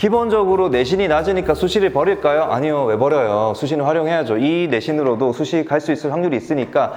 기본적으로 내신이 낮으니까 수시를 버릴까요? 아니요. 왜 버려요? 수시는 활용해야죠. 이 내신으로도 수시 갈 수 있을 확률이 있으니까.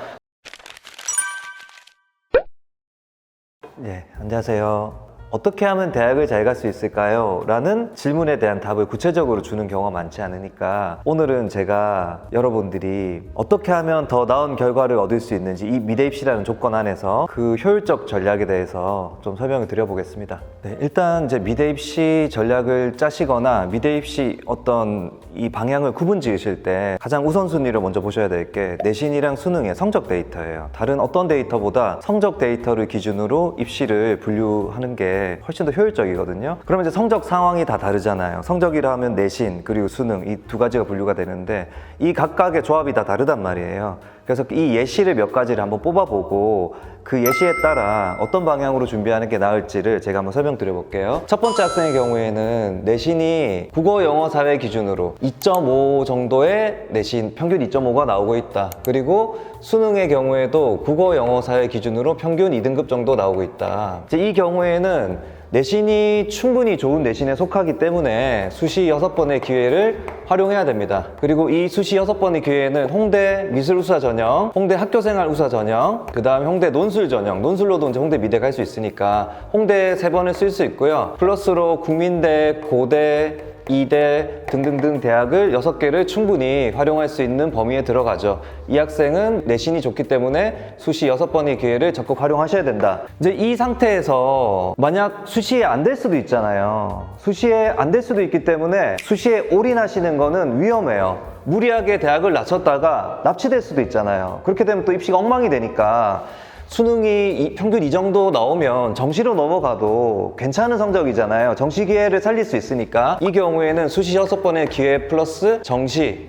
예, 안녕하세요. 어떻게 하면 대학을 잘 갈 수 있을까요? 라는 질문에 대한 답을 구체적으로 주는 경우가 많지 않으니까 오늘은 제가 여러분들이 어떻게 하면 더 나은 결과를 얻을 수 있는지 이 미대 입시라는 조건 안에서 그 효율적 전략에 대해서 좀 설명을 드려보겠습니다. 네, 일단 이제 미대 입시 전략을 짜시거나 미대 입시 어떤 이 방향을 구분 지으실 때 가장 우선순위로 먼저 보셔야 될 게 내신이랑 수능의 성적 데이터예요. 다른 어떤 데이터보다 성적 데이터를 기준으로 입시를 분류하는 게 훨씬 더 효율적이거든요. 그러면 이제 성적 상황이 다 다르잖아요. 성적이라 하면 내신 그리고 수능 이 두 가지가 분류가 되는데 이 각각의 조합이 다 다르단 말이에요. 그래서 이 예시를 몇 가지를 한번 뽑아보고 그 예시에 따라 어떤 방향으로 준비하는 게 나을지를 제가 한번 설명드려 볼게요. 첫 번째 학생의 경우에는 내신이 국어, 영어, 사회 기준으로 2.5 정도의 내신 평균 2.5가 나오고 있다. 그리고 수능의 경우에도 국어, 영어, 사회 기준으로 평균 2등급 정도 나오고 있다. 이제 이 경우에는 내신이 충분히 좋은 내신에 속하기 때문에 수시 6번의 기회를 활용해야 됩니다. 그리고 이 수시 6번의 기회에는 홍대 미술우수자 전형, 홍대 학교생활 우수자 전형, 그 다음에 홍대 논술 전형, 논술로도 이제 홍대 미대 갈 수 있으니까 홍대 3번을 쓸 수 있고요. 플러스로 국민대, 고대, 이대 등등등 대학을 6개를 충분히 활용할 수 있는 범위에 들어가죠. 이 학생은 내신이 좋기 때문에 수시 6번의 기회를 적극 활용하셔야 된다. 이제 이 상태에서 만약 수시에 안 될 수도 있잖아요. 수시에 안 될 수도 있기 때문에 수시에 올인하시는 거는 위험해요. 무리하게 대학을 낮췄다가 납치될 수도 있잖아요. 그렇게 되면 또 입시가 엉망이 되니까 수능이 평균 이 정도 나오면 정시로 넘어가도 괜찮은 성적이잖아요. 정시 기회를 살릴 수 있으니까 이 경우에는 수시 6번의 기회 플러스 정시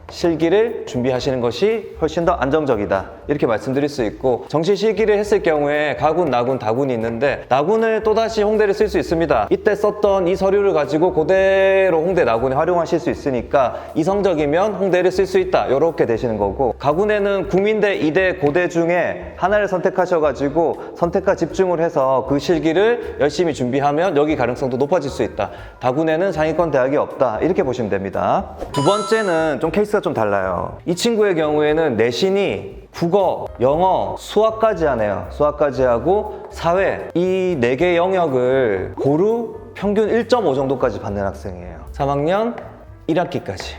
실기를 준비하시는 것이 훨씬 더 안정적이다 이렇게 말씀드릴 수 있고, 정시 실기를 했을 경우에 가군, 나군, 다군이 있는데 나군을 또다시 홍대를 쓸 수 있습니다. 이때 썼던 이 서류를 가지고 그대로 홍대 나군에 활용하실 수 있으니까 이 성적이면 홍대를 쓸 수 있다 이렇게 되시는 거고, 가군에는 국민대, 이대, 고대 중에 하나를 선택하셔가지고 선택과 집중을 해서 그 실기를 열심히 준비하면 여기 가능성도 높아질 수 있다. 다군에는 상위권 대학이 없다 이렇게 보시면 됩니다. 두 번째는 좀 케이스가 좀 달라요. 이 친구의 경우에는 내신이 국어, 영어, 수학까지 하네요. 수학까지 하고 사회 이 4개 영역을 고루 평균 1.5 정도까지 받는 학생이에요. 3학년 1학기까지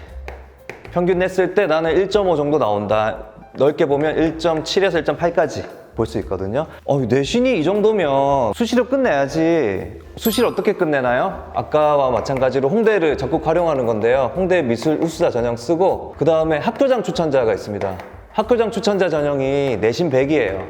평균 냈을 때 나는 1.5 정도 나온다. 넓게 보면 1.7에서 1.8까지 볼 수 있거든요. 내신이 이 정도면 수시로 끝내야지. 수시를 어떻게 끝내나요? 아까와 마찬가지로 홍대를 적극 활용하는 건데요. 홍대 미술 우수자 전형 쓰고 그 다음에 학교장 추천자가 있습니다. 학교장 추천자 전형이 내신 100이에요.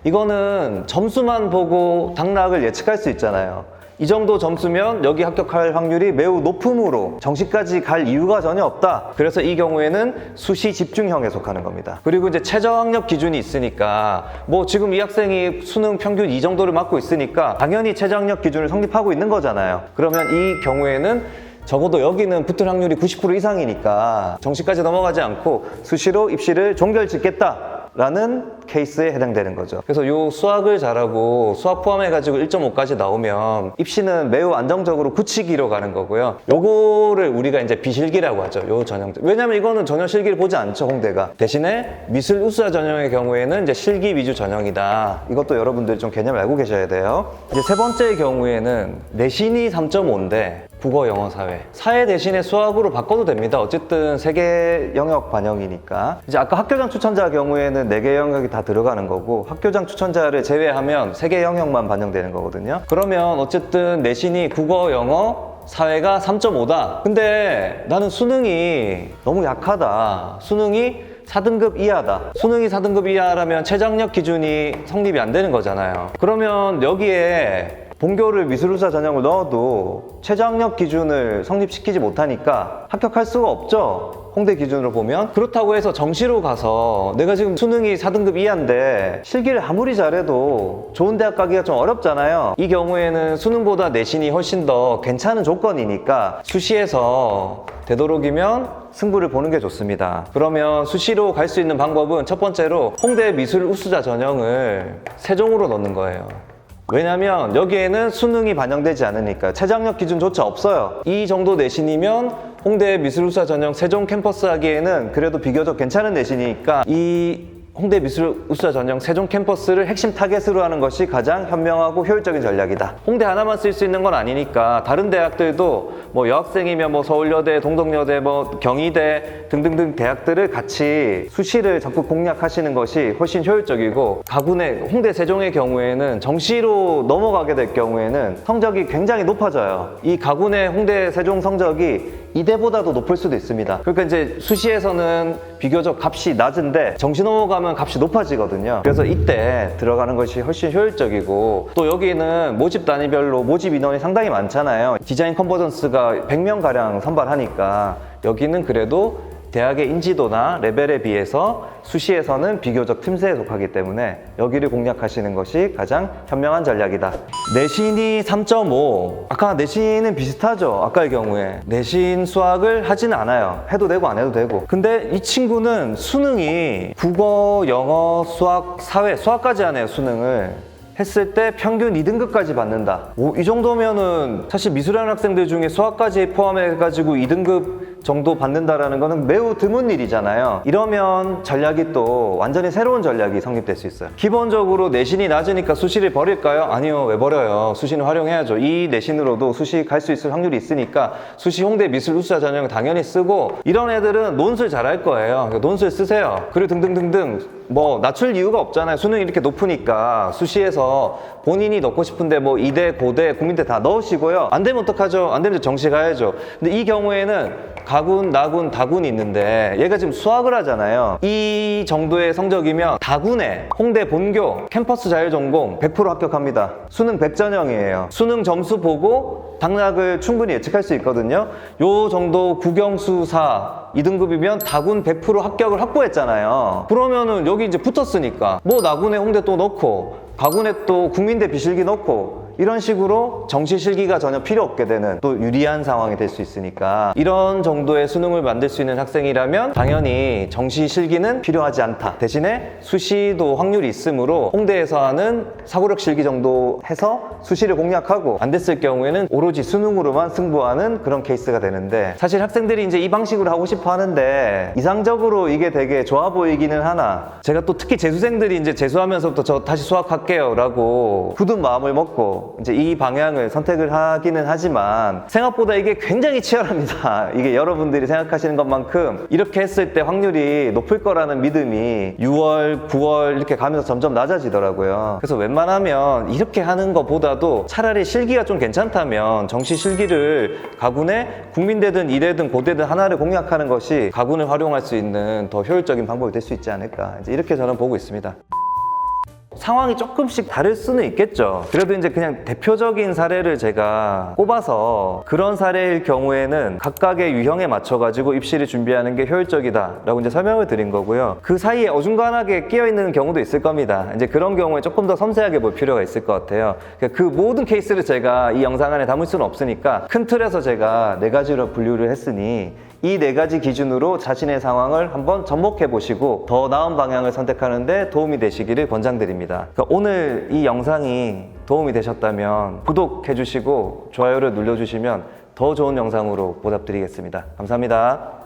이거는 점수만 보고 당락을 예측할 수 있잖아요. 이 정도 점수면 여기 합격할 확률이 매우 높으므로 정시까지 갈 이유가 전혀 없다. 그래서 이 경우에는 수시 집중형에 속하는 겁니다. 그리고 이제 최저학력 기준이 있으니까 지금 이 학생이 수능 평균 이 정도를 맞고 있으니까 당연히 최저학력 기준을 성립하고 있는 거잖아요. 그러면 이 경우에는 적어도 여기는 붙을 확률이 90% 이상이니까 정시까지 넘어가지 않고 수시로 입시를 종결짓겠다 라는 케이스에 해당되는 거죠. 그래서 요 수학을 잘하고 수학 포함해가지고 1.5까지 나오면 입시는 매우 안정적으로 굳히기로 가는 거고요. 요거를 우리가 이제 비실기라고 하죠. 요 전형들. 왜냐면 이거는 전혀 실기를 보지 않죠, 홍대가. 대신에 미술 우수자 전형의 경우에는 이제 실기 위주 전형이다. 이것도 여러분들이 좀 개념을 알고 계셔야 돼요. 이제 세 번째의 경우에는 내신이 3.5인데 국어, 영어, 사회. 사회 대신에 수학으로 바꿔도 됩니다. 어쨌든 3개 영역 반영이니까. 이제 아까 학교장 추천자 경우에는 4개 영역이 다 들어가는 거고, 학교장 추천자를 제외하면 3개 영역만 반영되는 거거든요. 그러면 어쨌든 내신이 국어, 영어, 사회가 3.5다. 근데 나는 수능이 너무 약하다. 수능이 4등급 이하다. 수능이 4등급 이하라면 최저학력 기준이 성립이 안 되는 거잖아요. 그러면 여기에 본교를 미술우수자 전형을 넣어도 최저학력 기준을 성립시키지 못하니까 합격할 수가 없죠. 홍대 기준으로 보면. 그렇다고 해서 정시로 가서 내가 지금 수능이 4등급 이하인데 실기를 아무리 잘해도 좋은 대학 가기가 좀 어렵잖아요. 이 경우에는 수능보다 내신이 훨씬 더 괜찮은 조건이니까 수시에서 되도록이면 승부를 보는 게 좋습니다. 그러면 수시로 갈 수 있는 방법은 첫 번째로 홍대 미술 우수자 전형을 세종으로 넣는 거예요. 왜냐면 여기에는 수능이 반영되지 않으니까 최저학력 기준조차 없어요. 이 정도 내신이면 홍대 미술우수화 전형 세종 캠퍼스 하기에는 그래도 비교적 괜찮은 내신이니까 이 홍대 미술우수화 전형 세종 캠퍼스를 핵심 타겟으로 하는 것이 가장 현명하고 효율적인 전략이다. 홍대 하나만 쓸 수 있는 건 아니니까 다른 대학들도 뭐 여학생이면 뭐 서울여대, 동덕여대, 뭐 경희대 등등등 대학들을 같이 수시를 적극 공략하시는 것이 훨씬 효율적이고, 가군의 홍대 세종의 경우에는 정시로 넘어가게 될 경우에는 성적이 굉장히 높아져요. 이 가군의 홍대 세종 성적이 이대보다도 높을 수도 있습니다. 그러니까 이제 수시에서는 비교적 값이 낮은데 정시 넘어가면 값이 높아지거든요. 그래서 이때 들어가는 것이 훨씬 효율적이고, 또 여기는 모집 단위별로 모집 인원이 상당히 많잖아요. 디자인 컨버전스가 100명가량 선발하니까 여기는 그래도 대학의 인지도나 레벨에 비해서 수시에서는 비교적 틈새에 속하기 때문에 여기를 공략하시는 것이 가장 현명한 전략이다. 내신이 3.5, 아까 내신은 비슷하죠. 아까의 경우에 내신 수학을 하지는 않아요. 해도 되고 안 해도 되고. 근데 이 친구는 수능이 국어, 영어, 수학, 사회, 수학까지 하네요. 수능을 했을 때 평균 2등급까지 받는다. 이 정도면은 사실 미술하는 학생들 중에 수학까지 포함해가지고 2등급 정도 받는다라는 거는 매우 드문 일이잖아요. 이러면 전략이 또 완전히 새로운 전략이 성립될 수 있어요. 기본적으로 내신이 낮으니까 수시를 버릴까요? 아니요. 왜 버려요? 수시는 활용해야죠. 이 내신으로도 수시 갈 수 있을 확률이 있으니까 수시 홍대 미술우수화 전형 당연히 쓰고, 이런 애들은 논술 잘할 거예요. 논술 쓰세요. 그리고 등등등등 뭐 낮출 이유가 없잖아요. 수능이 이렇게 높으니까 수시에서 본인이 넣고 싶은데 뭐 이대, 고대, 국민대 다 넣으시고요. 안 되면 어떡하죠? 안 되면 정시 가야죠. 근데 이 경우에는 가군, 나군, 다군이 있는데 얘가 지금 수학을 하잖아요. 이 정도의 성적이면 다군에 홍대 본교 캠퍼스 자율전공 100% 합격합니다. 수능 100전형이에요. 수능 점수 보고 당락을 충분히 예측할 수 있거든요. 요 정도 국영수사 2등급이면 다군 100% 합격을 확보했잖아요. 그러면은 여기 이제 붙었으니까 뭐 나군에 홍대 또 넣고 가군에 또 국민대 비실기 넣고 이런 식으로 정시 실기가 전혀 필요 없게 되는 또 유리한 상황이 될 수 있으니까, 이런 정도의 수능을 만들 수 있는 학생이라면 당연히 정시 실기는 필요하지 않다. 대신에 수시도 확률이 있으므로 홍대에서 하는 사고력 실기 정도 해서 수시를 공략하고, 안 됐을 경우에는 오로지 수능으로만 승부하는 그런 케이스가 되는데, 사실 학생들이 이제 이 방식으로 하고 싶어 하는데 이상적으로 이게 되게 좋아 보이기는 하나, 제가 또 특히 재수생들이 이제 재수하면서부터 저 다시 수학할게요 라고 굳은 마음을 먹고 이제 이 방향을 선택을 하기는 하지만 생각보다 이게 굉장히 치열합니다. 이게 여러분들이 생각하시는 것만큼 이렇게 했을 때 확률이 높을 거라는 믿음이 6월, 9월 이렇게 가면서 점점 낮아지더라고요. 그래서 웬만하면 이렇게 하는 것보다도 차라리 실기가 좀 괜찮다면 정시 실기를 가군에 국민대든 이대든 고대든 하나를 공략하는 것이 가군을 활용할 수 있는 더 효율적인 방법이 될 수 있지 않을까, 이제 이렇게 저는 보고 있습니다. 상황이 조금씩 다를 수는 있겠죠. 그래도 이제 그냥 대표적인 사례를 제가 꼽아서 그런 사례일 경우에는 각각의 유형에 맞춰가지고 입시를 준비하는 게 효율적이다 라고 이제 설명을 드린 거고요. 그 사이에 어중간하게 끼어있는 경우도 있을 겁니다. 이제 그런 경우에 조금 더 섬세하게 볼 필요가 있을 것 같아요. 그 모든 케이스를 제가 이 영상 안에 담을 수는 없으니까 큰 틀에서 제가 4가지로 분류를 했으니 이 4가지 기준으로 자신의 상황을 한번 접목해 보시고 더 나은 방향을 선택하는 데 도움이 되시기를 권장드립니다. 그러니까 오늘 이 영상이 도움이 되셨다면 구독해 주시고 좋아요를 눌러주시면 더 좋은 영상으로 보답드리겠습니다. 감사합니다.